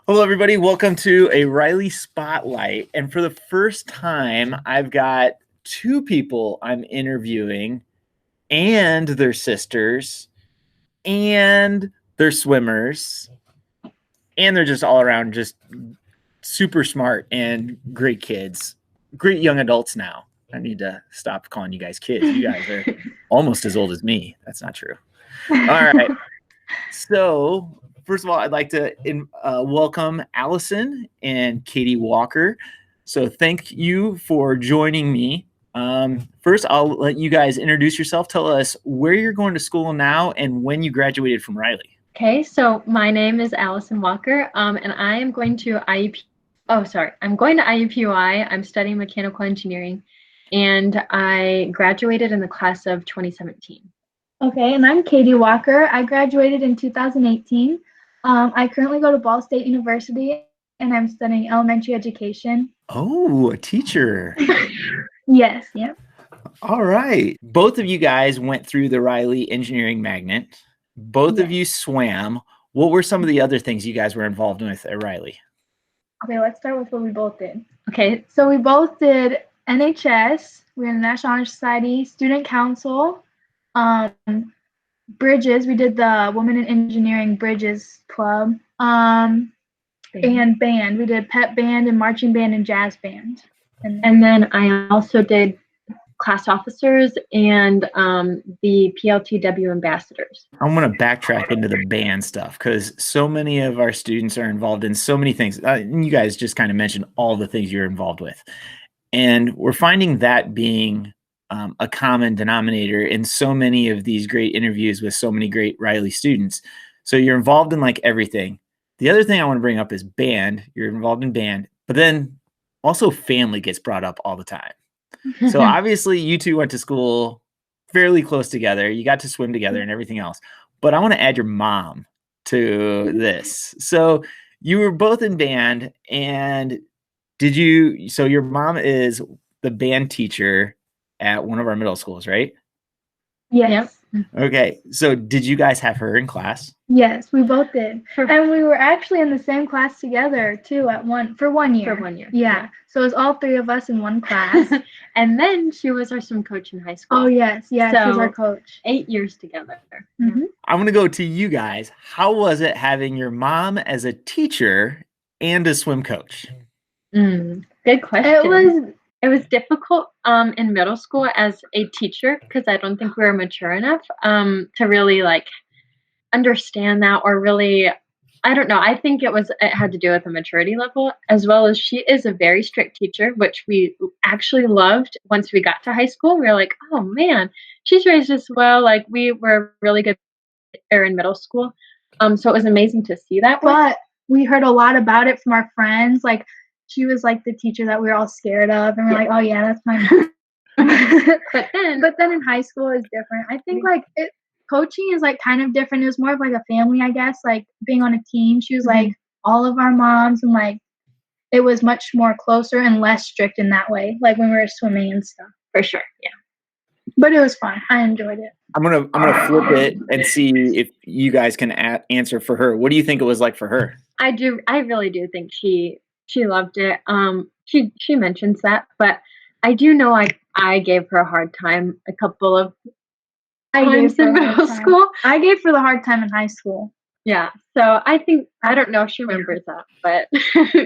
Hello, everybody. Welcome to a Riley Spotlight. And for the first time, I've got two people I'm interviewing, and their sisters, and they're swimmers, and they're just all around just super smart and great kids, great young adults now. I need to stop calling you guys kids. You guys are almost as old as me. That's not true. All right. So, first of all, I'd like to welcome Allison and Katie Walker. So, thank you for joining me. First, I'll let you guys introduce yourself. Tell us where you're going to school now and when you graduated from Riley. Okay, so my name is Allison Walker, and I am going to I'm going to IUPUI. I'm studying mechanical engineering, and I graduated in the class of 2017. Okay, and I'm Katie Walker. I graduated in 2018. I currently go to Ball State University, and I'm studying elementary education. Oh, a teacher. Yes, yep. All right. Both of you guys went through the Riley Engineering Magnet. Both of you swam. What were some of the other things you guys were involved with at Riley? Okay, let's start with what we both did. Okay, so we both did NHS, we were in the National Honor Society, Student Council, Bridges, we did the Women in Engineering Bridges Club, and band. We did pep band and marching band and jazz band. And then I also did class officers and the PLTW ambassadors. I'm going to backtrack into the band stuff because so many of our students are involved in so many things. You guys just kind of mentioned all the things you're involved with. And we're finding that being a common denominator in so many of these great interviews with so many great Riley students. So you're involved in like everything. The other thing I want to bring up is band. You're involved in band, but then also family gets brought up all the time. So obviously you two went to school fairly close together. You got to swim together and everything else. But I want to add your mom to this. So you were both in band, and so your mom is the band teacher at one of our middle schools, right? Yes. Yep. Okay. So did you guys have her in class? Yes, we both did. And we were actually in the same class together too for 1 year. For 1 year. Yeah. So it was all three of us in one class. And then she was our swim coach in high school. Oh, yes. Yeah, so she was our coach. 8 years together. Mm-hmm. I'm going to go to you guys. How was it having your mom as a teacher and a swim coach? Good question. It was difficult in middle school as a teacher because I don't think we were mature enough to really like understand that, or really, I don't know. I think it had to do with the maturity level, as well as she is a very strict teacher, which we actually loved. Once we got to high school, we were like, oh man, she's raised us well. Like we were really good there in middle school. So it was amazing to see that. But we heard a lot about it from our friends. Like she was like the teacher that we were all scared of, and we're like, oh yeah, that's my mom. but then in high school is different. I think like coaching is like kind of different. It was more of like a family, I guess, like being on a team. She was like all of our moms, and like it was much more closer and less strict in that way, like when we were swimming and stuff. For sure. Yeah. But it was fun. I enjoyed it. I'm gonna flip it and see if you guys can answer for her. What do you think it was like for her? I really do think she loved it. She mentions that, but I do know I gave her a hard time a couple of times in middle school. I gave her the hard time in high school. Yeah. So I don't know if she remembers that, but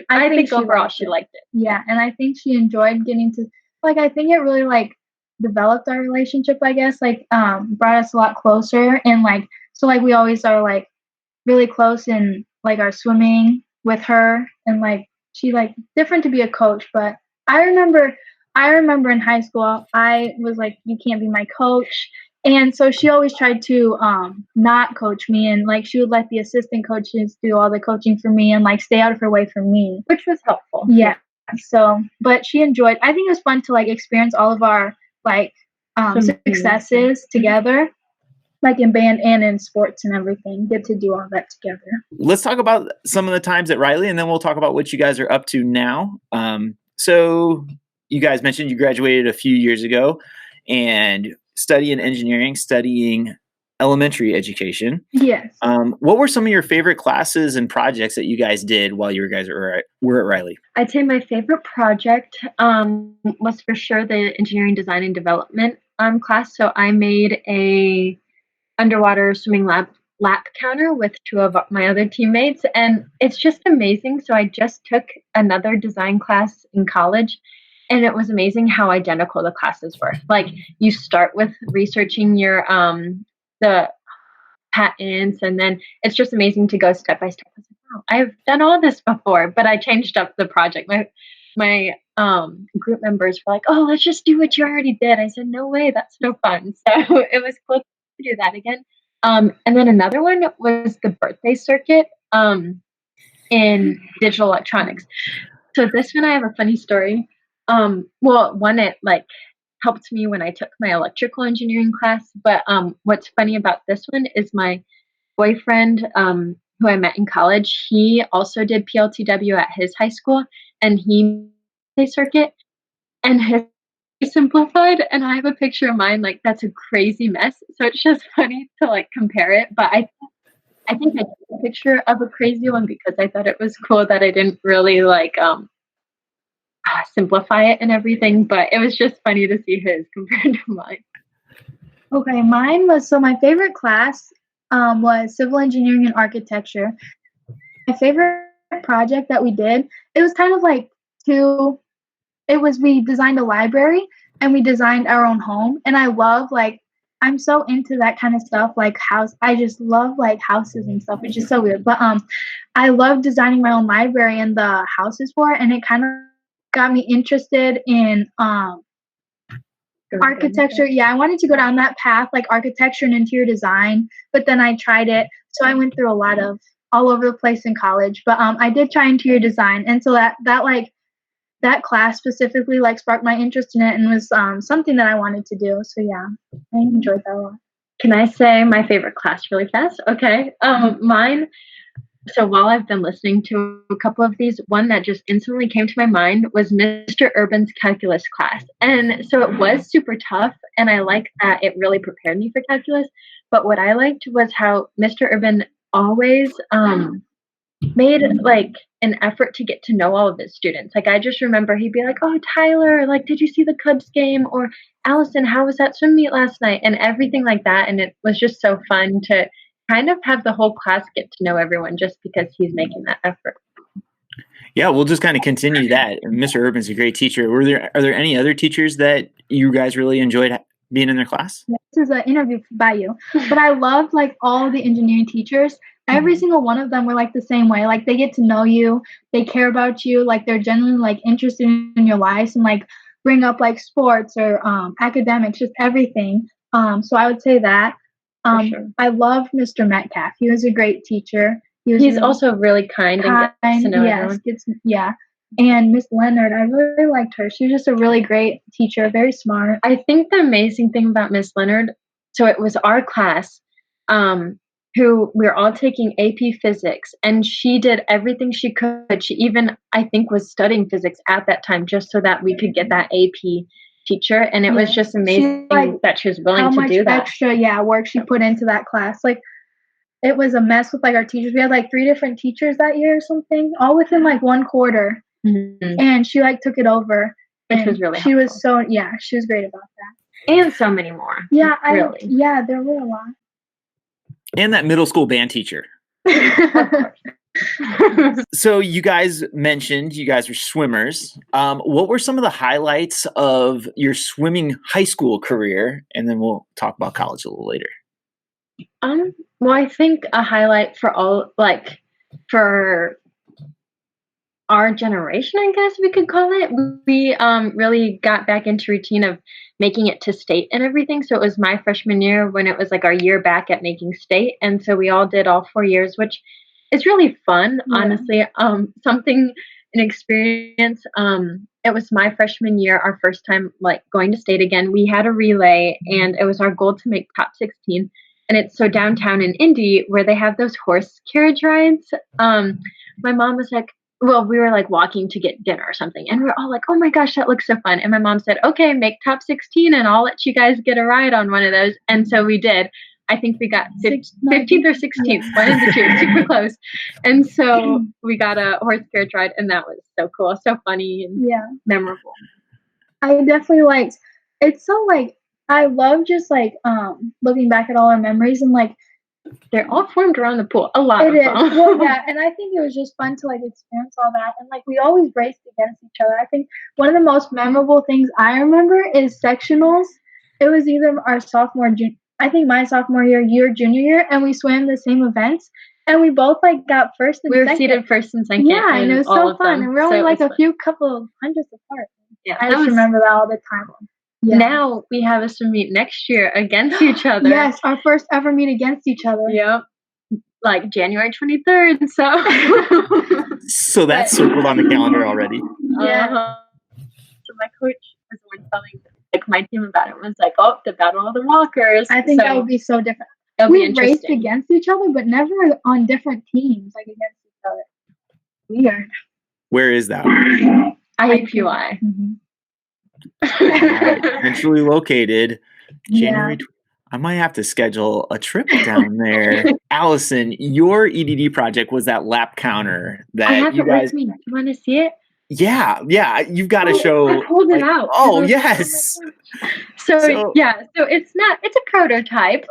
I think overall she liked it. Yeah, and I think she enjoyed getting to I think it really developed our relationship, I guess, brought us a lot closer, and so we always are really close in our swimming with her, and she different to be a coach. But I remember in high school I was like, you can't be my coach, and so she always tried to not coach me, and she would let the assistant coaches do all the coaching for me and stay out of her way from me, which was helpful. Yeah. So but she enjoyed, I think it was fun to experience all of our successes together, in band and in sports and everything. Get to do all that together. Let's talk about some of the times at Riley, and then we'll talk about what you guys are up to now. So you guys mentioned you graduated a few years ago and studying engineering, studying elementary education. Yes. What were some of your favorite classes and projects that you guys did while you guys were at Riley? I'd say my favorite project was for sure the engineering design and development class. So I made a underwater swimming lap counter with two of my other teammates, and it's just amazing. So I just took another design class in college, and it was amazing how identical the classes were. Like, you start with researching your the patents, and then it's just amazing to go step by step. I was like, wow, I've done all this before, but I changed up the project. My group members were like, oh, let's just do what you already did. I said, no way, that's no fun. So it was cool to do that again. And then another one was the birthday circuit in digital electronics. So this one, I have a funny story. Well, one, it like helped me when I took my electrical engineering class. But what's funny about this one is my boyfriend, who I met in college, he also did PLTW at his high school, and he did a circuit, and his simplified, and I have a picture of mine, like, that's a crazy mess. So it's just funny to like compare it. But I think I took a picture of a crazy one because I thought it was cool that I didn't really like simplify it and everything, but it was just funny to see his compared to mine. Okay, mine was, so my favorite class was civil engineering and architecture. My favorite project that we did, it was kind of like we designed a library and we designed our own home. And I love, like, I'm so into that kind of stuff, like I just love like houses and stuff, which is so weird. But I love designing my own library and the houses for it, and it kind of got me interested in architecture. Yeah, I wanted to go down that path, like architecture and interior design, but then I tried it. So I went through a lot of all over the place in college, but I did try interior design. And so that class specifically like sparked my interest in it and was something that I wanted to do. So yeah, I enjoyed that a lot. Can I say my favorite class really fast? Okay. Mine. So while I've been listening to a couple of these, one that just instantly came to my mind was Mr. Urban's calculus class. And so it was super tough, and I like that it really prepared me for calculus. But what I liked was how Mr. Urban always made like an effort to get to know all of his students. Like, I just remember he'd be like, oh, Tyler, like, did you see the Cubs game? Or Allison, how was that swim meet last night? And everything like that. And it was just so fun to kind of have the whole class get to know everyone just because he's making that effort. Yeah, we'll just kind of continue that. Mr. Urban's a great teacher. Are there any other teachers that you guys really enjoyed being in their class? This is an interview by you, but I loved like all the engineering teachers. Every single one of them were like the same way. Like, they get to know you, they care about you, like they're genuinely like interested in your lives and like bring up like sports or academics, just everything. So I would say that. Sure. I love Mr. Metcalf. He was a great teacher. He's also really kind and gets to know everyone. Yeah. And Miss Leonard, I really liked her. She was just a really great teacher, very smart. I think the amazing thing about Miss Leonard, so it was our class, who we were all taking AP physics, and she did everything she could. She even, I think, was studying physics at that time just so that we could get that AP teacher, and it was just amazing that she was willing to do that. How much extra work she put into that class. Like, it was a mess with like our teachers. We had like 3 different teachers that year or something, all within like 1 quarter. Mm-hmm. And she like took it over, which was really she helpful. She was great about that, and so many more. There were a lot. And that middle school band teacher. So you guys mentioned you guys were swimmers. What were some of the highlights of your swimming high school career? And then we'll talk about college a little later. Well, I think a highlight for our generation, I guess we could call it, we really got back into routine of making it to state and everything. So it was my freshman year when it was like our year back at making state. And so we all did all 4 years, which is really fun, honestly. An experience. It was my freshman year, our first time like going to state again. We had a relay, and it was our goal to make top 16. And it's so downtown in Indy where they have those horse carriage rides. My mom was like, well, we were like walking to get dinner or something, and we're all like, oh my gosh, that looks so fun. And my mom said, okay, make top 16 and I'll let you guys get a ride on one of those. And so we did. I think we got 15th or 16th, one of the two, super close. And so we got a horse carriage ride, and that was so cool, so funny and memorable. I definitely liked, it's so like, I love just like looking back at all our memories, and like they're all formed around the pool. A lot of them. Well, yeah, and I think it was just fun to like experience all that, and like we always raced against each other. I think one of the most memorable things I remember is sectionals. It was either our I think my sophomore year, your junior year, and we swam the same events, and we both like got first and second. We were seated first and second. Yeah, and it was so fun, and we're only like a few couple of hundreds apart. Yeah, I just remember that all the time. Yeah. Now we have a swim meet next year against each other. Yes, our first ever meet against each other. Yep. Like January 23rd. So that's circled on the calendar already. Yeah. So my coach was the one telling like my team about it. It was like, oh, the Battle of the Walkers. I think that would be so different. We raced against each other, but never on different teams, like against each other. Weird. Where is that? IUPUI. Centrally located. January. I might have to schedule a trip down there. Allison, your EDD project was that lap counter that I have you it guys. With me. Do you want to see it? Yeah, you've got to show. I pulled it out. Oh yes. So it's a prototype,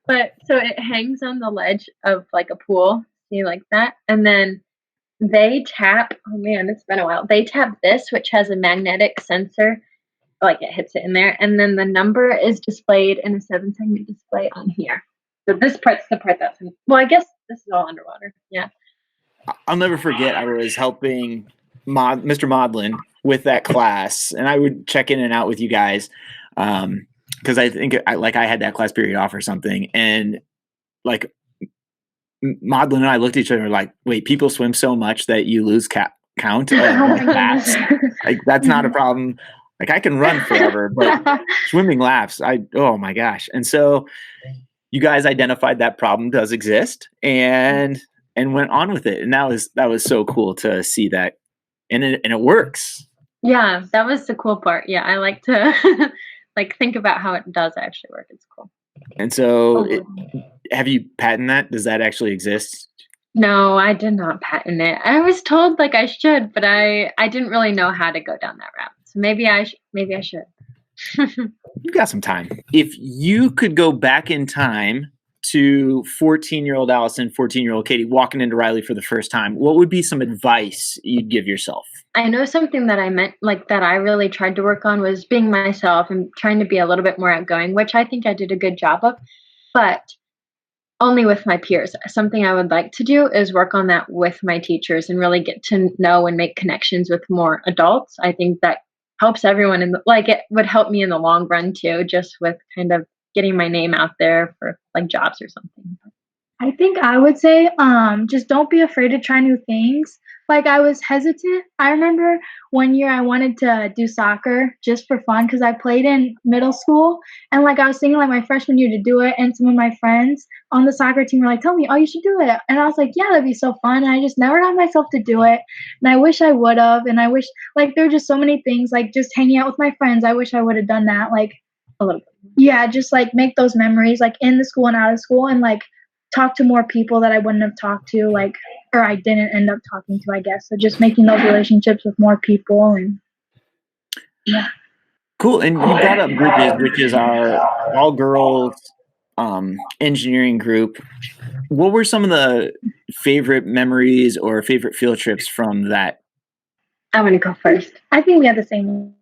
but so it hangs on the ledge of like a pool, see like that, and then they tap. Oh man, it's been a while. They tap this, which has a magnetic sensor, like it hits it in there, and then the number is displayed in a 7-segment display on here. So this part's the part that's I guess this is all underwater. Yeah. I'll never forget. I was helping Mr. Maudlin with that class, and I would check in and out with you guys because I think I had that class period off or something, and like Maudlin and I looked at each other and were like, "Wait, people swim so much that you lose count of laps? Like that's not a problem. Like I can run forever, but swimming laps, oh my gosh!" And so you guys identified that problem does exist, and went on with it, and that was so cool to see that, and it works. Yeah, that was the cool part. Yeah, I like to like think about how it does actually work. It's cool. And so, have you patented that? Does that actually exist? No, I did not patent it. I was told like I should, but I didn't really know how to go down that route. So maybe I should. You've got some time. If you could go back in time to 14-year-old Allison, 14-year-old Katie walking into Riley for the first time, what would be some advice you'd give yourself? I know something that I meant, like that I really tried to work on was being myself and trying to be a little bit more outgoing, which I think I did a good job of, but only with my peers. Something I would like to do is work on that with my teachers and really get to know and make connections with more adults. I think that helps everyone, and it would help me in the long run too, just with kind of getting my name out there for like jobs or something. I think I would say just don't be afraid to try new things. Like I was hesitant. I remember one year I wanted to do soccer just for fun because I played in middle school, and like I was thinking like my freshman year to do it, and some of my friends on the soccer team were like, "Tell me, oh, you should do it." And I was like, "Yeah, that'd be so fun." And I just never got myself to do it, and I wish I would have. And I wish like there were just so many things, like just hanging out with my friends. I wish I would have done that, like a little bit. Yeah, just like make those memories like in the school and out of school, and like talk to more people that I wouldn't have talked to, like, or I didn't end up talking to, I guess. So just making those relationships with more people, and yeah. Cool. And you brought up Bridges, which is our all girls engineering group. What were some of the favorite memories or favorite field trips from that? I want to go first. I think we had the same.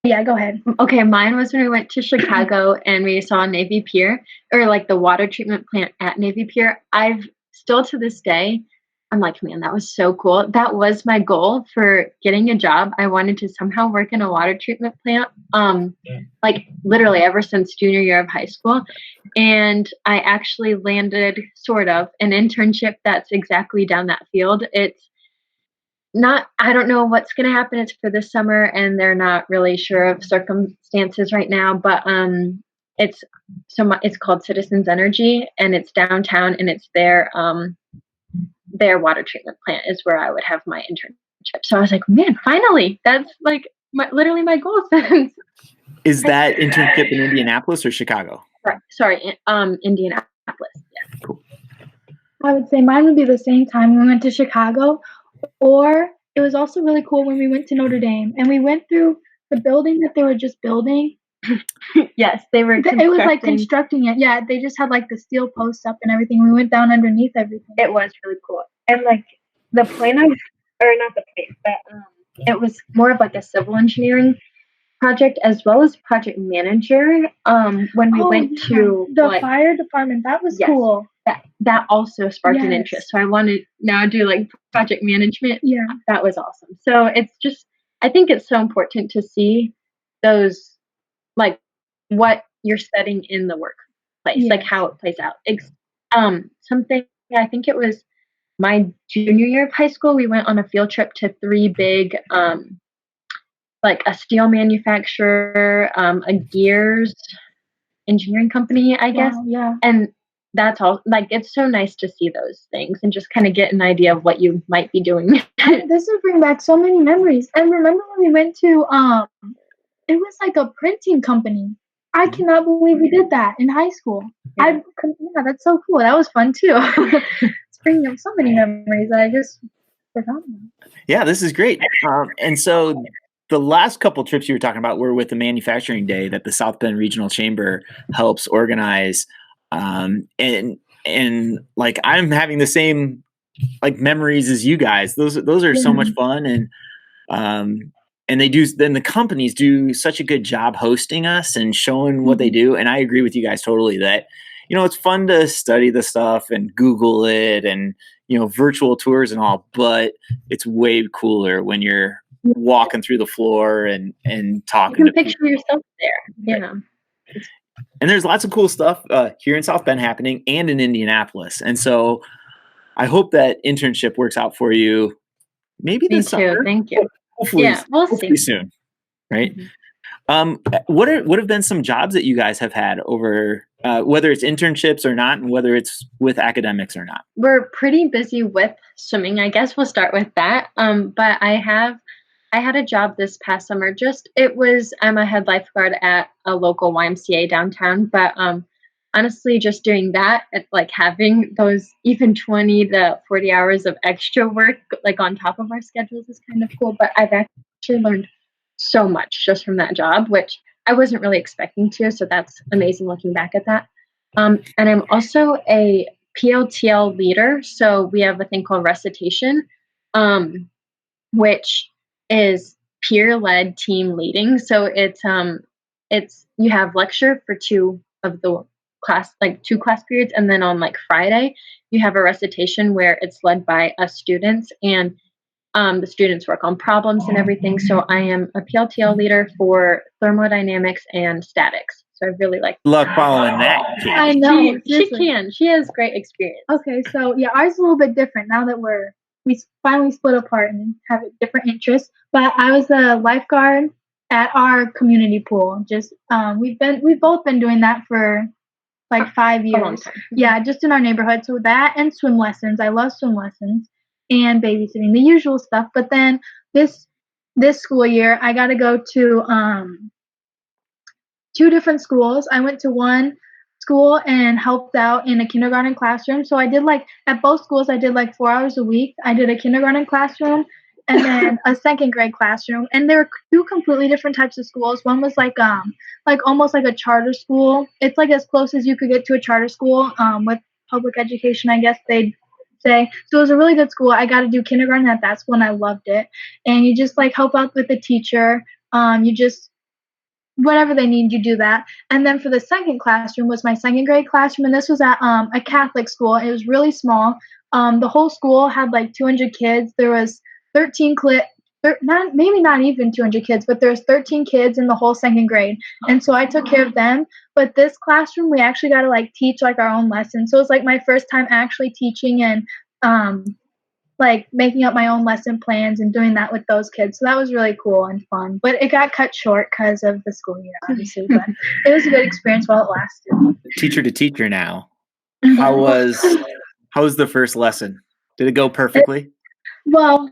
Yeah, go ahead. Okay, mine was when we went to Chicago and we saw Navy Pier, or like the water treatment plant at Navy Pier. I've still to this day, I'm like, man, that was so cool. That was my goal for getting a job. I wanted to somehow work in a water treatment plant, like literally ever since junior year of high school. And I actually landed sort of an internship that's exactly down that field. It's not, I don't know what's going to happen. It's for this summer and they're not really sure of circumstances right now, but it's called Citizens Energy, and it's downtown, and it's their water treatment plant is where I would have my internship. So I was like, man, finally, that's like literally my goal since. Is that internship in Indianapolis or Chicago? Indianapolis. Yeah. Cool. I would say mine would be the same time we went to Chicago, or it was also really cool when we went to Notre Dame and we went through the building that they were just building. Yes, they were. It was like constructing it. Yeah, they just had like the steel posts up and everything. We went down underneath everything. It was really cool, and like the plane of, or not the plane, but it was more of like a civil engineering project as well as project manager. When we went to the fire department, that was cool. That also sparked an interest. So I want to now do like project management. Yeah, that was awesome. So it's just, I think it's so important to see those, like what you're studying in the workplace, like how it plays out. Something, I think it was my junior year of high school, we went on a field trip to 3 big, like a steel manufacturer, a gears engineering company, I guess. Yeah. And that's all. Like, it's so nice to see those things and just kind of get an idea of what you might be doing. This will bring back so many memories. And remember when we went to, it was like a printing company. I cannot believe we did that in high school. Yeah, that's so cool. That was fun too. It's bringing up so many memories that I just forgot about. Yeah, this is great. And so the last couple trips you were talking about were with the manufacturing day that the South Bend Regional Chamber helps organize. And like I'm having the same like memories as you guys. Those are so much fun, and they do. Then the companies do such a good job hosting us and showing what they do. And I agree with you guys totally that it's fun to study the stuff and Google it and virtual tours and all, but it's way cooler when you're walking through the floor and talking. You can picture yourself there. Yeah. And there's lots of cool stuff here in South Bend happening and in Indianapolis. And so I hope that internship works out for you. Maybe this summer. Thank you. Hopefully, we'll see soon. Right. What have been some jobs that you guys have had over, whether it's internships or not, and whether it's with academics or not? We're pretty busy with swimming. I guess we'll start with that. But I had a job this past summer. I'm a head lifeguard at a local YMCA downtown, but honestly, just doing that, like having those even 20 to 40 hours of extra work, like on top of our schedules is kind of cool. But I've actually learned so much just from that job, which I wasn't really expecting to. So that's amazing looking back at that. And I'm also a PLTL leader. So we have a thing called recitation, which is peer-led team leading. So it's you have lecture for 2 of the class, like 2 class periods, and then on like Friday you have a recitation where it's led by us students, and the students work on problems and everything. So I am a PLTL leader for thermodynamics and statics. So I really like luck following that. I know she has great experience. Okay, so yeah, ours is a little bit different now that we finally split apart and have different interests. But I was a lifeguard at our community pool. Just we've both been doing that for like 5 years. Yeah, just in our neighborhood. So that and swim lessons. I love swim lessons and babysitting, the usual stuff. But then this school year, I got to go to 2 different schools. I went to one school and helped out in a kindergarten classroom. So I did at both schools, I did 4 hours a week. I did a kindergarten classroom and then a 2nd grade classroom. And there were 2 completely different types of schools. One was almost like a charter school. It's like as close as you could get to a charter school with public education, I guess they'd say. So it was a really good school. I got to do kindergarten at that school and I loved it. And you just help out with the teacher. You just whatever they need, you do that. And then for the 2nd classroom was my 2nd grade classroom, and this was at a Catholic school. It was really small. The whole school had 200 kids. There was 13 maybe not even 200 kids, but there's 13 kids in the whole 2nd grade. And so I took care of them. But this classroom, we actually got to teach our own lessons. So it was my first time actually teaching and making up my own lesson plans and doing that with those kids. So that was really cool and fun. But it got cut short because of the school year, obviously. But it was a good experience while it lasted. Teacher to teacher now. How was the first lesson? Did it go perfectly? Well,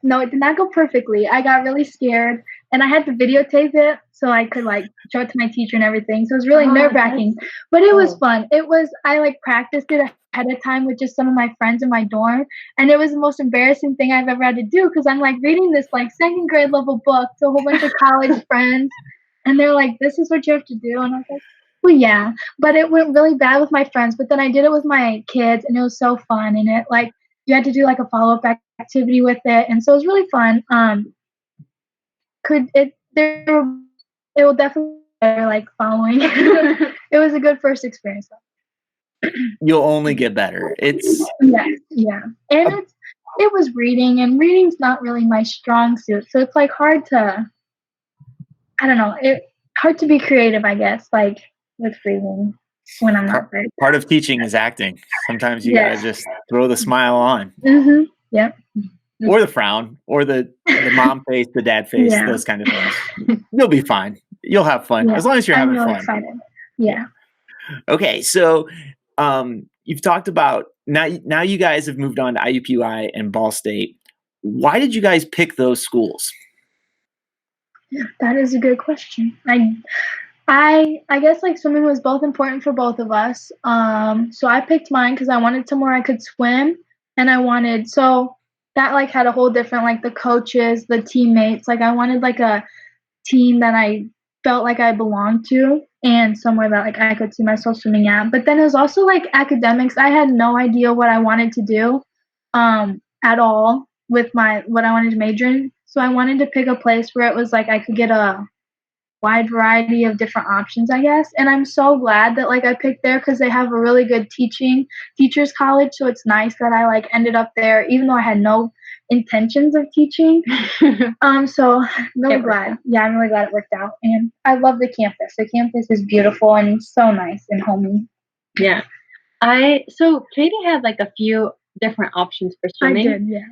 no, it did not go perfectly. I got really scared and I had to videotape it so I could like show it to my teacher and everything. So it was really nerve-wracking, but it was fun. I like practiced it ahead of time with just some of my friends in my dorm, and it was the most embarrassing thing I've ever had to do because I'm like reading this like second grade level book to a whole bunch of college friends, and they're like, "This is what you have to do," and I was like, "Well, yeah," but it went really bad with my friends. But then I did it with my kids, and it was so fun. And it like you had to do like a follow-up activity with it, and so it was really fun. It will definitely be better, like following. It was a good first experience though. You'll only get better. It's yeah, and it was reading, and reading's not really my strong suit, so it's like hard to, I don't know, hard to be creative, I guess, like with reading when I'm not very part of teaching is acting. Sometimes you gotta just throw the smile on. Mm-hmm. Yep. Or the frown, or the mom face, the dad face, those kind of things. You'll be fine. You'll have fun as long as you're having fun. Excited. Yeah. Okay, so you've talked about now you guys have moved on to IUPUI and Ball State. Why did you guys pick those schools? That is a good question. I guess like swimming was both important for both of us. So I picked mine because I wanted somewhere I could swim, and so that like had a whole different, like the coaches, the teammates, like I wanted like a team that I felt like I belonged to and somewhere that like I could see myself swimming at. But then it was also like academics. I had no idea what I wanted to do at all with what I wanted to major in. So I wanted to pick a place where it was like I could get a wide variety of different options, I guess. And I'm so glad that like I picked there because they have a really good teachers college. So it's nice that I like ended up there, even though I had no intentions of teaching. So really glad. Yeah, I'm really glad it worked out. And I love the campus. The campus is beautiful and so nice and homey. Yeah. So Katie had like a few different options for swimming. I did, yeah.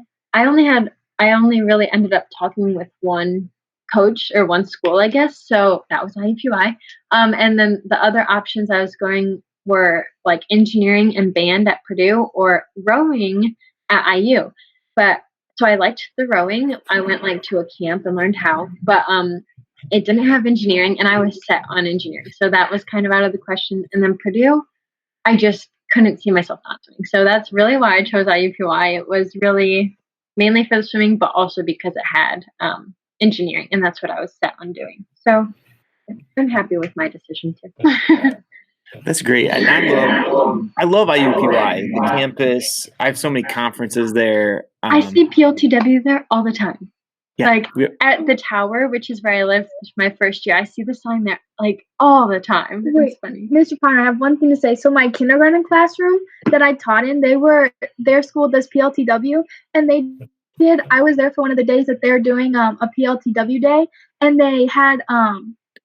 I only really ended up talking with one coach or one school, I guess. So that was IUPUI. And then the other options I was going were like engineering and band at Purdue or rowing at IU. But so I liked the rowing. I went like to a camp and learned how, but it didn't have engineering, and I was set on engineering. So that was kind of out of the question. And then Purdue, I just couldn't see myself not doing. So that's really why I chose IUPUI. It was really mainly for the swimming, but also because it had engineering, and that's what I was set on doing. So I'm happy with my decision too. That's great. I love IUPUI, the campus. I have so many conferences there. I see PLTW there all the time. Yeah, like at the tower, which is where I lived my first year. I see the sign there like all the time. Wait, it's funny. Mr. Ponder, I have one thing to say. So my kindergarten classroom that I taught in, their school does PLTW, and I was there for one of the days that they're doing a PLTW day, and they had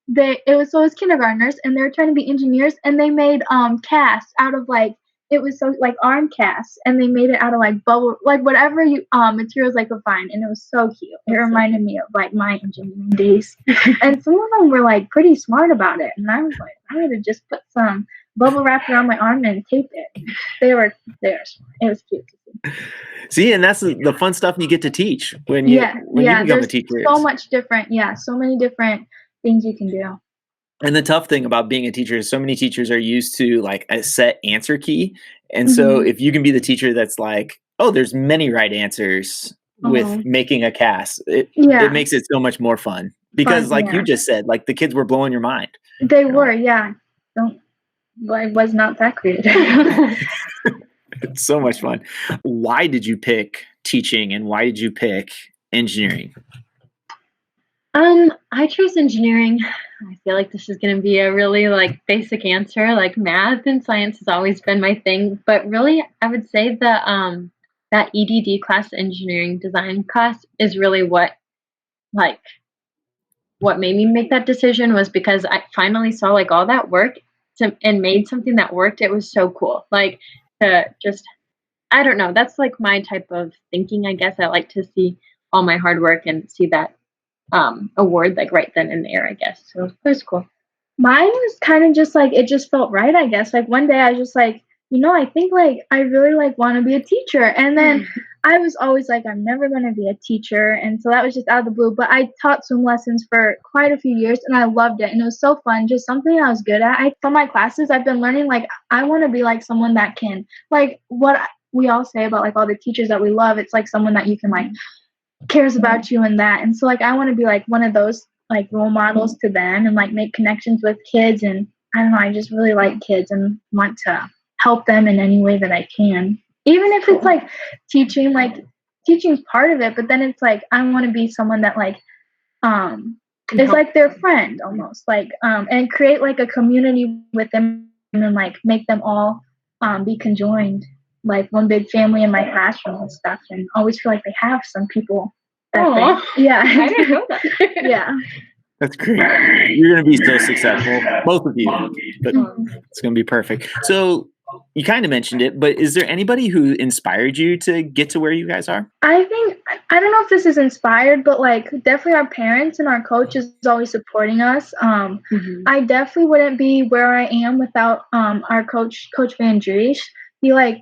it was kindergartners, and they were trying to be engineers, and they made casts out of like, it was so like arm casts, and they made it out of like bubble, like whatever materials I could find, and it was so cute. It reminded me of like my engineering days, and some of them were like pretty smart about it, and I was like, I would have just put some bubble wrap around my arm and tape it. They were smart. It was cute to see. See, and that's the fun stuff you get to teach when you become a teacher. So much different, so many different things you can do. And the tough thing about being a teacher is so many teachers are used to like a set answer key. And so if you can be the teacher that's like, oh, there's many right answers with making a cast, it makes it so much more fun. Because you just said, like the kids were blowing your mind. They were, yeah. I was not that creative. It's so much fun. Why did you pick teaching and why did you pick engineering? I chose engineering. I feel like this is going to be a really like basic answer. Like math and science has always been my thing, but really I would say that that EDD class, engineering design class, is really what made me make that decision, was because I finally saw like all that work and made something that worked. It was so cool. Like to just, I don't know. That's like my type of thinking, I guess. I like to see all my hard work and see that award like right then and there, I guess. So it was cool. Mine was kind of just like, it just felt right, I guess. Like one day I was just like, I think like I really like want to be a teacher. And then I was always like, I'm never going to be a teacher. And so that was just out of the blue. But I taught swim lessons for quite a few years and I loved it. And it was so fun, just something I was good at. From my classes, I've been learning, like, I want to be like someone that can, like, what we all say about like all the teachers that we love. It's like someone that you can like cares about you and that. And so like, I want to be like one of those like role models to them and like make connections with kids. And I don't know, I just really like kids and want to help them in any way that I can. Even if it's like teaching's part of it, but then it's like I want to be someone that like is like their friend almost, like and create like a community with them and like make them all be conjoined, like one big family in my classroom and stuff, and always feel like they have some people. Yeah, I didn't know that. Yeah. That's great. You're going to be so successful, both of you, but it's going to be perfect. So you kind of mentioned it, but is there anybody who inspired you to get to where you guys are? I think, I don't know if this is inspired, but like definitely our parents and our coach is always supporting us. I definitely wouldn't be where I am without our coach Van Dries. He like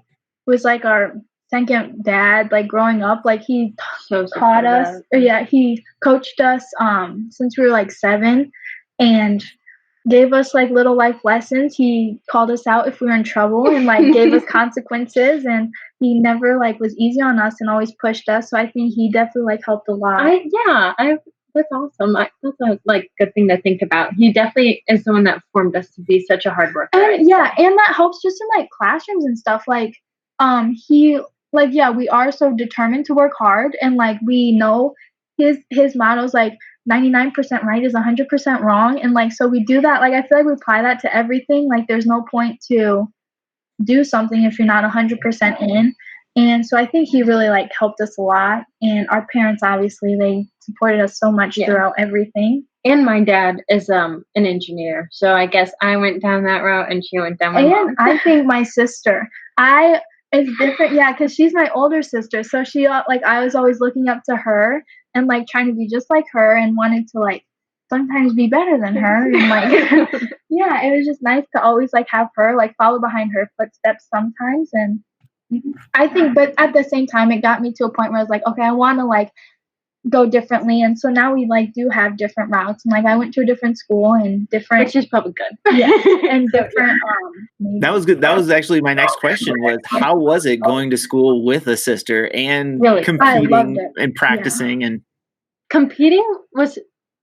was like our second dad, like growing up. Like he taught us, he coached us since we were like 7 and gave us like little life lessons. He called us out if we were in trouble and like gave us consequences, and he never like was easy on us and always pushed us. So I think he definitely like helped a lot. That's awesome. That's a like good thing to think about. He definitely is the one that formed us to be such a hard worker. And and that helps just in like classrooms and stuff. Like he like we are so determined to work hard, and like we know his motto's like 99% right is 100% wrong, and like so we do that. Like I feel like we apply that to everything. Like there's no point to do something if you're not 100% in. And so I think he really like helped us a lot, and our parents obviously they supported us so much throughout everything. And my dad is an engineer, so I guess I went down that route and she went down my mom. I think my sister, it's different, because she's my older sister, so she like I was always looking up to her and like trying to be just like her and wanted to like sometimes be better than her, and like it was just nice to always like have her like follow behind her footsteps sometimes. And I think, but at the same time it got me to a point where I was like, okay, I want to like go differently, and so now we like do have different routes, and like I went to a different school and different, which is probably good, and different that was good. That was actually my next question was, how was it going to school with a sister and competing and practicing? And competing was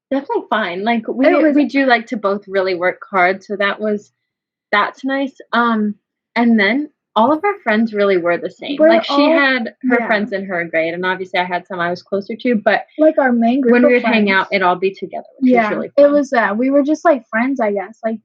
definitely fine. Like we do like to both really work hard, so that's nice. And then all of our friends really were the same. She had her friends in her grade, and obviously I had some I was closer to, but like our main group when we would friends, hang out, it'd all be together, which was really fun. It was we were just like friends, I guess. Like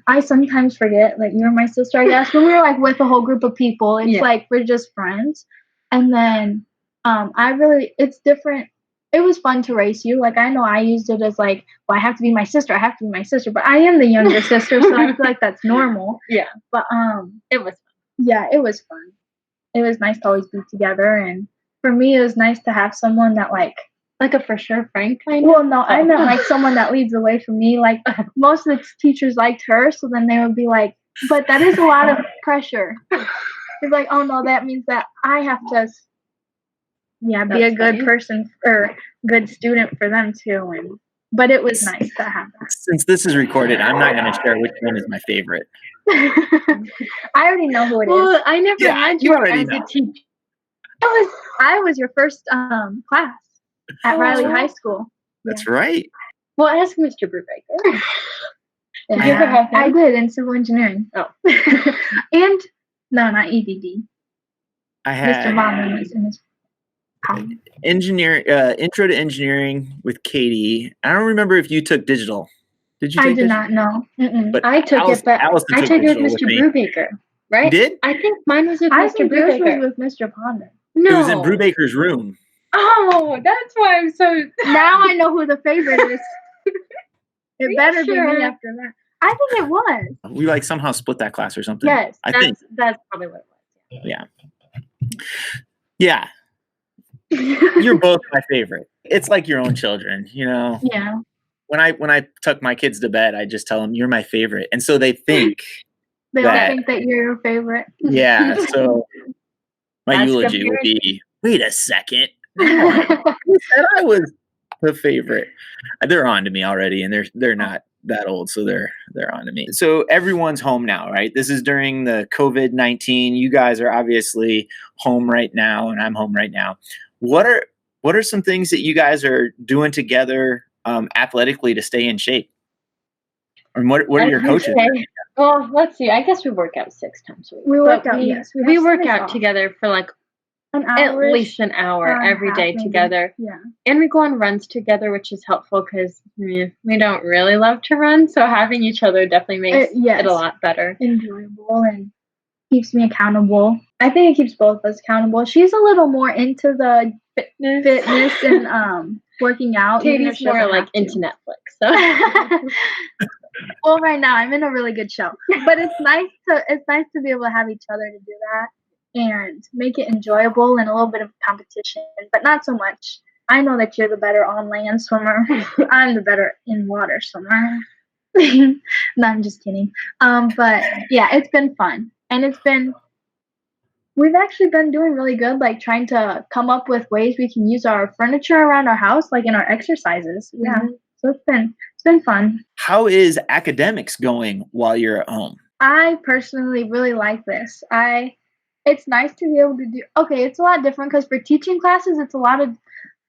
I sometimes forget, like you're my sister, I guess. When we were like with a whole group of people, it's like we're just friends. And then it's different. It was fun to race you. Like I know I used it as like, well, I have to be my sister, but I am the younger sister, so I feel like that's normal. Yeah. But it was fun. Yeah, it was fun. It was nice to always be together, and for me it was nice to have someone that like a for sure friend kind of. Well, no, I meant like someone that leads the way for me. Like most of the teachers liked her, so then they would be like, but that is a lot of pressure. It's like, oh no, that means that I have to be a good person or good student for them too. But it was nice to have that. Since this is recorded, I'm not going to share which one is my favorite. I already know who it is. Well, I never had you as a teacher. I was your first class at Riley High School. That's right. Well, ask Mr. Brubaker. I did in civil engineering. Oh. And no, not EDD. I had Mr. Bauman was in his intro to engineering with Katie. I don't remember if you took digital. Did you? I did not know. But I took it, but I took it with Mr. Brubaker, right? You did? I think mine was with Mr. Brubaker. Yours was with Mr. Ponder. No, it was in Brubaker's room. Oh, that's why I'm so. Now I know who the favorite is. It better be me after that. I think it was. We like somehow split that class or something. Yes, I think that's probably what it was. Yeah. You're both my favorite. It's like your own children, you know. Yeah. When I tuck my kids to bed, I just tell them you're my favorite, and so they think they all think that you're your favorite. Yeah. So My eulogy would be, wait a second. Who said I was the favorite? They're on to me already, and they're not that old, so they're on to me. So everyone's home now, right? This is during the COVID-19. You guys are obviously home right now, and I'm home right now. What are some things that you guys are doing together athletically to stay in shape? And what are your coaches? Well, let's see. I guess we work out 6 times a week. We work out, yes. We work out together for like at least an hour every day together. Yeah. And we go on runs together, which is helpful because we don't really love to run. So having each other definitely makes it a lot better. Enjoyable and keeps me accountable. I think it keeps both of us accountable. She's a little more into the fitness and working out. Katie's more like into Netflix. So. Well, right now I'm in a really good show, but it's nice to be able to have each other to do that and make it enjoyable and a little bit of competition, but not so much. I know that you're the better on land swimmer. I'm the better in water swimmer. No, I'm just kidding. But yeah, it's been fun, and we've actually been doing really good, like trying to come up with ways we can use our furniture around our house, like in our exercises. Yeah. So it's been fun. How is academics going while you're at home? I personally really like this. It's nice to be able to do. Okay, it's a lot different because for teaching classes, it's a lot of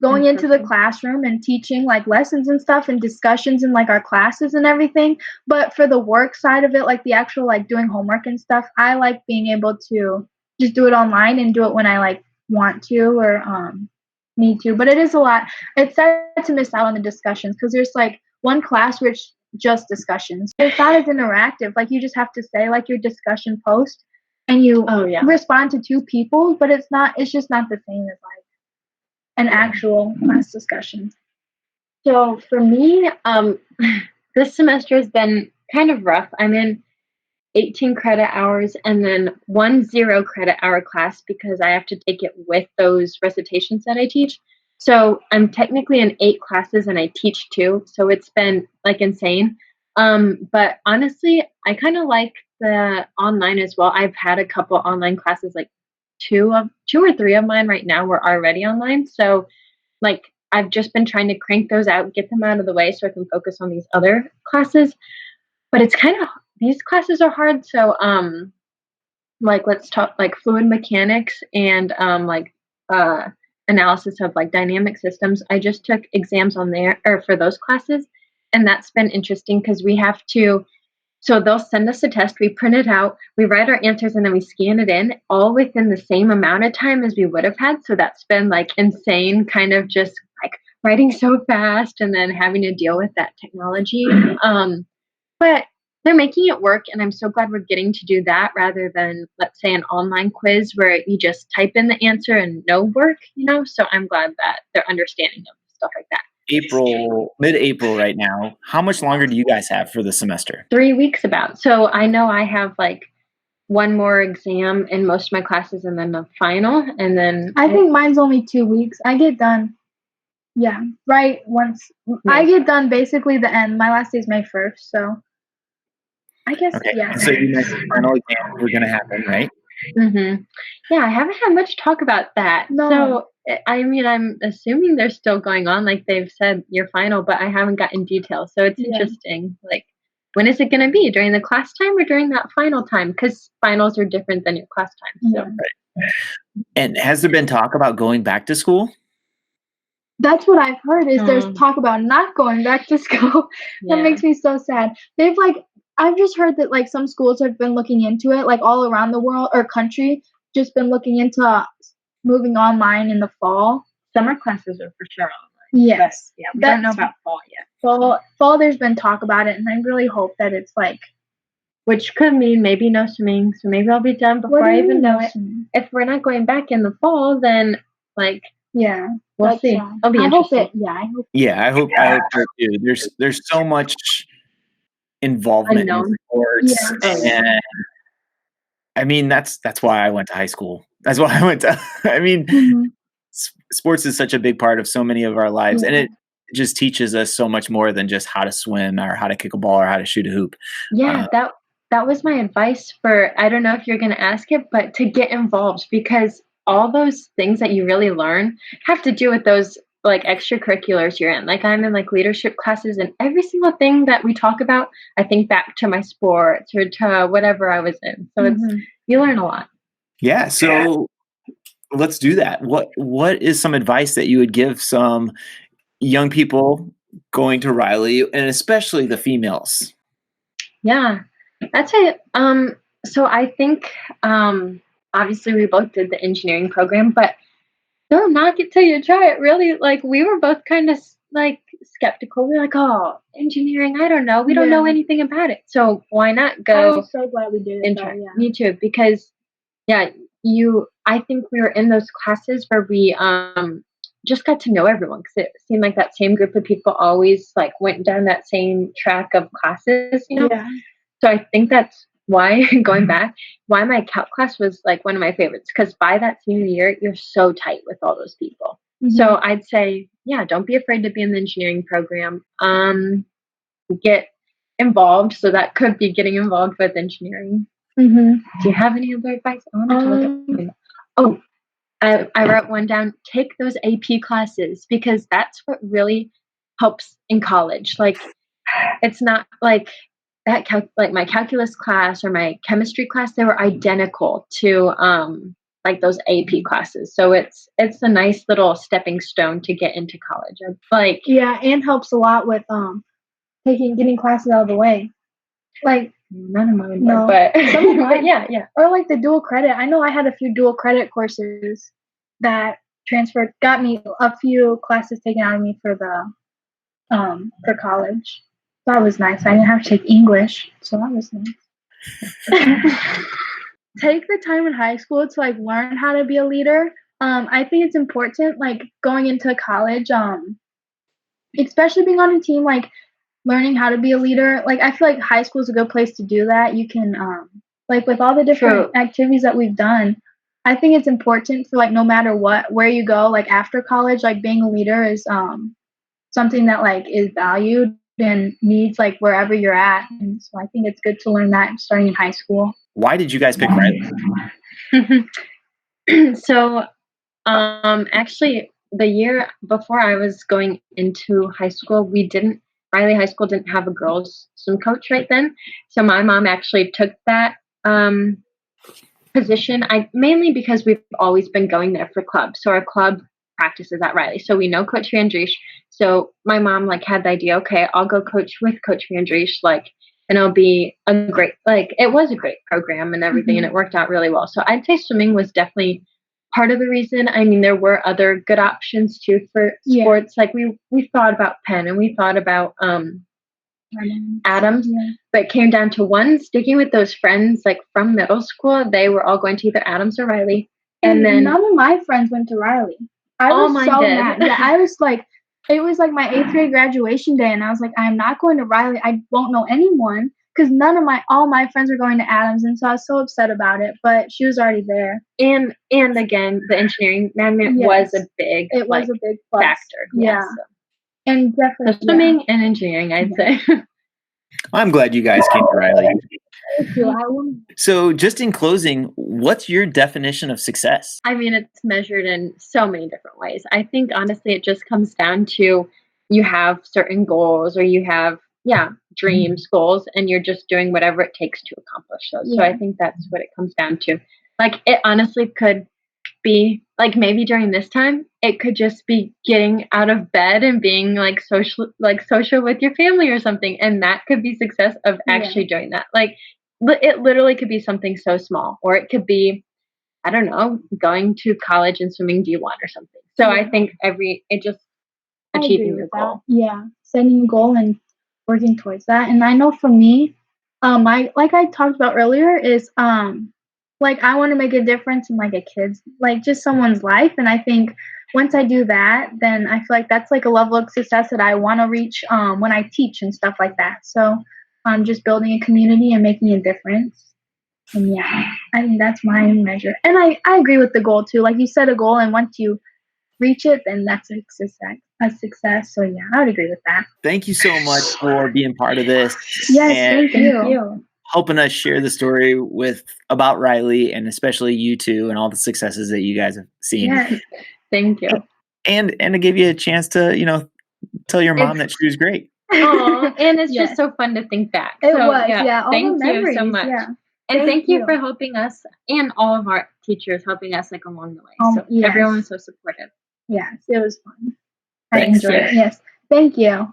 going into the classroom and teaching like lessons and stuff and discussions in like our classes and everything. But for the work side of it, like the actual like doing homework and stuff, I like being able to just do it online and do it when I like want to or need to. But it is a lot. It's sad to miss out on the discussions because there's like one class where it's just discussions. It's not as interactive. Like you just have to say like your discussion post and you respond to 2 people, but it's just not the same as like an actual class discussion. So for me, this semester has been kind of rough. I'm in 18 credit hours and then 1 0 credit hour class because I have to take it with those recitations that I teach. So I'm technically in 8 classes and I teach 2. So it's been like insane. But honestly, I kind of like the online as well. I've had a couple online classes, like 2 or 3 of mine right now were already online. So like I've just been trying to crank those out, get them out of the way so I can focus on these other classes. But it's kind of, these classes are hard. So like let's talk like fluid mechanics and analysis of like dynamic systems. I just took exams on there or for those classes. And that's been interesting because we have to, so they'll send us a test, we print it out, we write our answers, and then we scan it in all within the same amount of time as we would have had. So that's been like insane, kind of just like writing so fast and then having to deal with that technology. But they're making it work, and I'm so glad we're getting to do that rather than, let's say, an online quiz where you just type in the answer and no work, So I'm glad that they're understanding of stuff like that. Mid-April right now. How much longer do you guys have for the semester? 3 weeks about. So I know I have like 1 more exam in most of my classes and then a final. And then I think mine's only 2 weeks. I get done. Yeah, right. Once I get done basically the end. My last day is May 1st. So I guess, yeah. So you mentioned final exams were going to happen, right? Mm-hmm. Yeah, I haven't had much talk about that. No. So, I mean, I'm assuming they're still going on, like they've said your final, but I haven't gotten details. So it's interesting. Like, when is it going to be? During the class time or during that final time? Because finals are different than your class time. So. Right. And has there been talk about going back to school? That's what I've heard is there's talk about not going back to school. That makes me so sad. I've just heard that like some schools have been looking into it, like all around the world or country, just been looking into moving online in the fall. Summer classes are for sure online. Yes. Yeah, we don't know about fall yet. Fall, there's been talk about it, and I really hope that it's like, which could mean maybe no swimming. So maybe I'll be done before I even know it. If we're not going back in the fall, then like we'll see. It'll be interesting. I hope so too. There's so much involvement in sports, and I mean that's why I went to high school. That's why I went to. I mean, sports is such a big part of so many of our lives, and it just teaches us so much more than just how to swim or how to kick a ball or how to shoot a hoop. Yeah, that was my advice for. I don't know if you're going to ask it, but to get involved because all those things that you really learn have to do with those like extracurriculars you're in. Like I'm in like leadership classes, and every single thing that we talk about, I think back to my sports or to whatever I was in. So it's, you learn a lot. Yeah. So let's do that. What is some advice that you would give some young people going to Riley, and especially the females? Yeah, that's it. So I think, obviously we both did the engineering program, but don't knock it till you try it. Really, like we were both kind of like skeptical. We're like, oh, engineering, I don't know. We don't know anything about it. So why not go? I'm so glad we did it. Yeah. Me too, because I think we were in those classes where we just got to know everyone, because it seemed like that same group of people always like went down that same track of classes, you know? Yeah. So I think that's why, going back, why my calc class was like one of my favorites, because by that senior year, you're so tight with all those people. So I'd say, don't be afraid to be in the engineering program. Get involved. So that could be getting involved with engineering. Do you have any other advice? I wanted to look at I wrote one down. Take those AP classes, because that's what really helps in college. Like, it's not like that. Like my calculus class or my chemistry class, they were identical to like those AP classes. So it's a nice little stepping stone to get into college. Like, and helps a lot with getting classes out of the way. Like, none of mine, but some of mine, or like the dual credit. I know I had a few dual credit courses that got me a few classes taken out of me for for college. That was nice. I didn't have to take English, so that was nice. Take the time in high school to like learn how to be a leader. I think it's important, like going into college, especially being on a team, like learning how to be a leader. Like I feel like high school is a good place to do that. You can like with all the different activities that we've done, I think it's important for like no matter where you go, like after college, like being a leader is something that like is valued and needs like wherever you're at. And so I think it's good to learn that starting in high school. Why did you guys pick Riley? So actually the year before I was going into high school, Riley High School didn't have a girls swim coach right then. So my mom actually took that position. Mainly because we've always been going there for club. So our club practices at Riley. So we know Coach Vandrish. So my mom like had the idea, okay, I'll go coach with Coach Vandrish, like, and it'll be it was a great program and everything, and it worked out really well. So I'd say swimming was definitely part of the reason. I mean, there were other good options too for sports. Like we thought about Penn and we thought about Adams, but it came down to one, sticking with those friends like from middle school. They were all going to either Adams or Riley. And then none of my friends went to Riley. I was so mad. Yeah, I was like, it was like my 8th grade graduation day, and I was like, I'm not going to Riley. I won't know anyone, because all my friends were going to Adams, and so I was so upset about it. But she was already there. And again, the engineering management was a big factor. Yeah. So. And definitely so swimming and engineering, I'd say. I'm glad you guys came to Riley. So just in closing, what's your definition of success? I mean, it's measured in so many different ways. I think honestly, it just comes down to you have certain goals, or you have, dreams, goals, and you're just doing whatever it takes to accomplish those. So I think that's what it comes down to. Like, it honestly could be like, maybe during this time, it could just be getting out of bed and being like social with your family or something. And that could be success of actually doing that. Like, it literally could be something so small, or it could be, I don't know, going to college and swimming D1 or something. So I think achieving your goal. Yeah, setting a goal and working towards that. And I know for me, like I talked about earlier, is like I want to make a difference in like a kid's, like just someone's life. And I think once I do that, then I feel like that's like a level of success that I want to reach when I teach and stuff like that. So just building a community and making a difference. And I think that's my measure. And I agree with the goal too. Like you set a goal, and once you reach it, then that's a success. So I would agree with that. Thank you so much for being part of this. Yes, thank you. helping us share the story about Riley, and especially you two and all the successes that you guys have seen. Yes. Thank you. And to give you a chance to, tell your mom that she was great. Oh, and it's just so fun to think back. It was, yeah. All thank the memories, you so much. Yeah. And thank you for helping us, and all of our teachers helping us along the way. So yes. everyone was so supportive. Yes, it was fun. Thanks. I enjoyed it. Yes. Thank you.